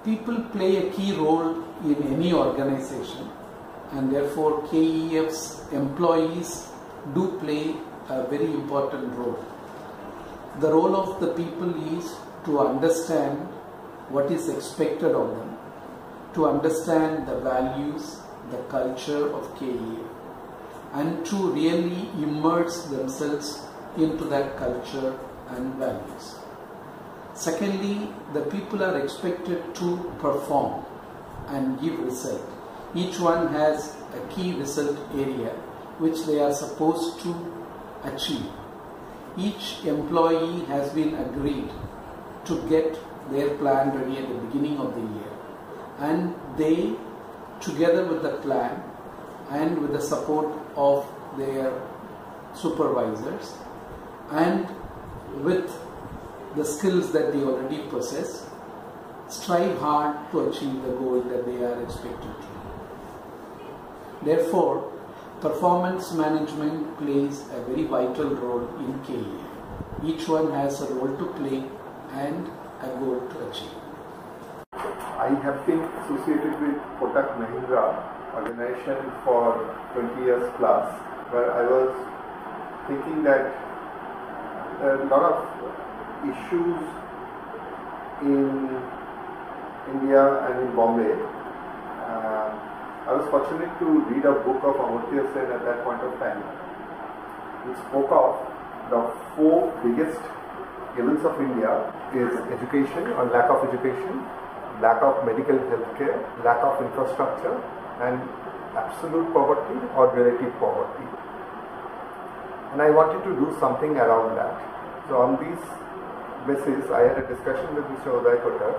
People play a key role in any organization, and therefore KEF's employees do play a very important role. The role of the people is to understand what is expected of them, to understand the values, the culture of KEF, and to really immerse themselves into that culture and values. Secondly, the people are expected to perform and give result. Each one has a key result area which they are supposed to achieve. Each employee has been agreed to get their plan ready at the beginning of the year, and they, together with the plan and with the support of their supervisors and with the skills that they already possess, strive hard to achieve the goal that they are expected to. Therefore, performance management plays a very vital role in KEF. Each one has a role to play and a goal to achieve. I have been associated with Kotak organization for 20 years plus, where I was thinking that there are a lot of issues in India and in Bombay. I was fortunate to read a book of Amartya Sen at that point of time, which spoke of the 4 biggest evils of India is education or lack of education, lack of medical health care, lack of infrastructure, and absolute poverty or relative poverty. And I wanted to do something around that. So on this basis, I had a discussion with Mr. Uday Kotak,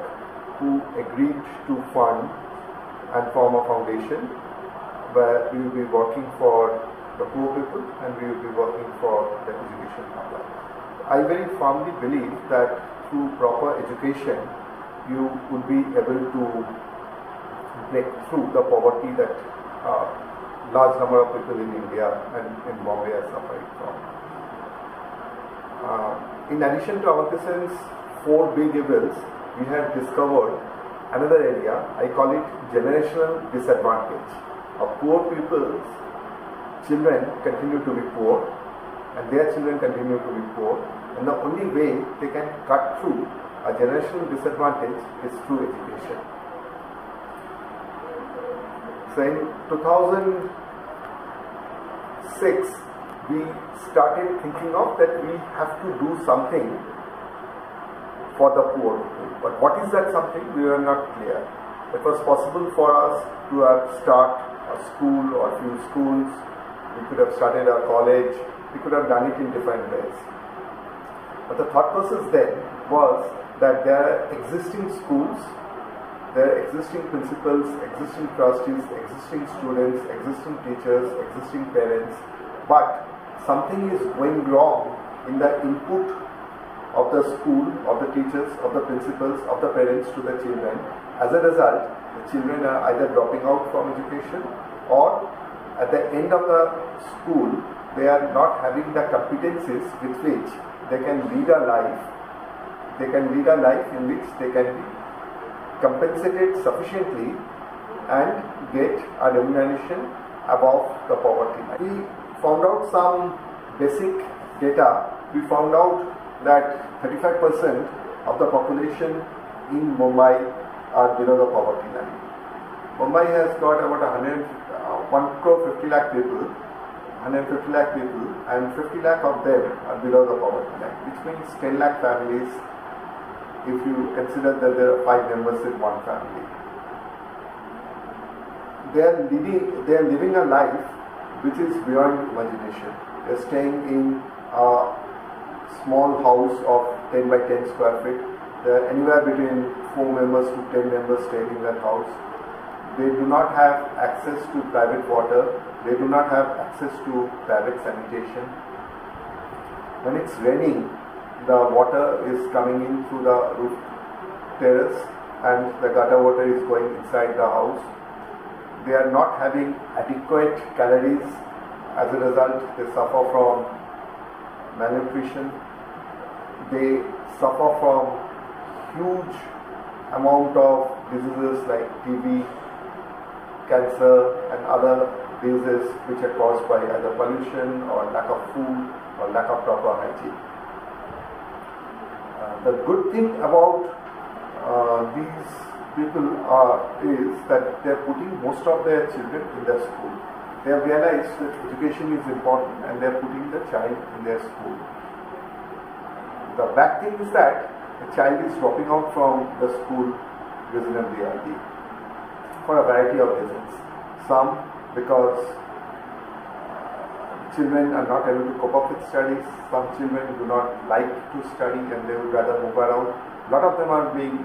who agreed to fund and form a foundation where we will be working for the poor people and we will be working for the education public. I very firmly believe that through proper education, you would be able to break through the poverty that large number of people in India and in Bombay are suffering from. In addition to Amartya Sen's 4 big evils, we have discovered another area. I call it generational disadvantage. Poor people's children continue to be poor and their children continue to be poor, and the only way they can cut through a generational disadvantage is through education. So in 2006, we started thinking of that we have to do something for the poor people. But what is that something? We were not clear. It was possible for us to start a school or a few schools. We could have started a college. We could have done it in different ways. But the thought process then was that there are existing schools, there are existing principals, existing trustees, existing students, existing teachers, existing parents, but something is going wrong in the input of the school, of the teachers, of the principals, of the parents to the children. As a result, the children are either dropping out from education, or at the end of the school, they are not having the competencies with which they can lead a life. They can lead a life in which they can be compensated sufficiently and get a remuneration above the poverty line. We found out some basic data. We found out that 35% of the population in Mumbai are below the poverty line. Mumbai has got about 1 crore 50 lakh people, 150 lakh people, and 50 lakh of them are below the poverty line, which means 10 lakh families if you consider that there are 5 members in one family. They are living a life which is beyond imagination. They are staying in a small house of 10 by 10 square feet. There are anywhere between 4 members to 10 members staying in that house. They do not have access to private water. They do not have access to private sanitation. When it's raining, the water is coming in through the roof terrace and the gutter water is going inside the house. They are not having adequate calories. As a result, they suffer from malnutrition. They suffer from huge amount of diseases like TB, cancer and other diseases which are caused by either pollution or lack of food or lack of proper hygiene. The good thing about these people is that they are putting most of their children in their school. They have realized that education is important and they are putting the child in their school. The bad thing is that the child is dropping out from the school reasonably early for a variety of reasons. Some because children are not able to cope up with studies. Some children do not like to study and they would rather move around. A lot of them are being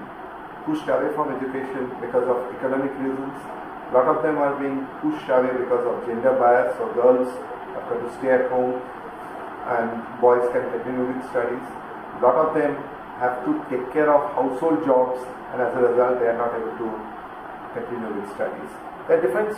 pushed away from education because of economic reasons. A lot of them are being pushed away because of gender bias, so girls have to stay at home and boys can continue with studies. A lot of them have to take care of household jobs and as a result they are not able to continue with studies. The difference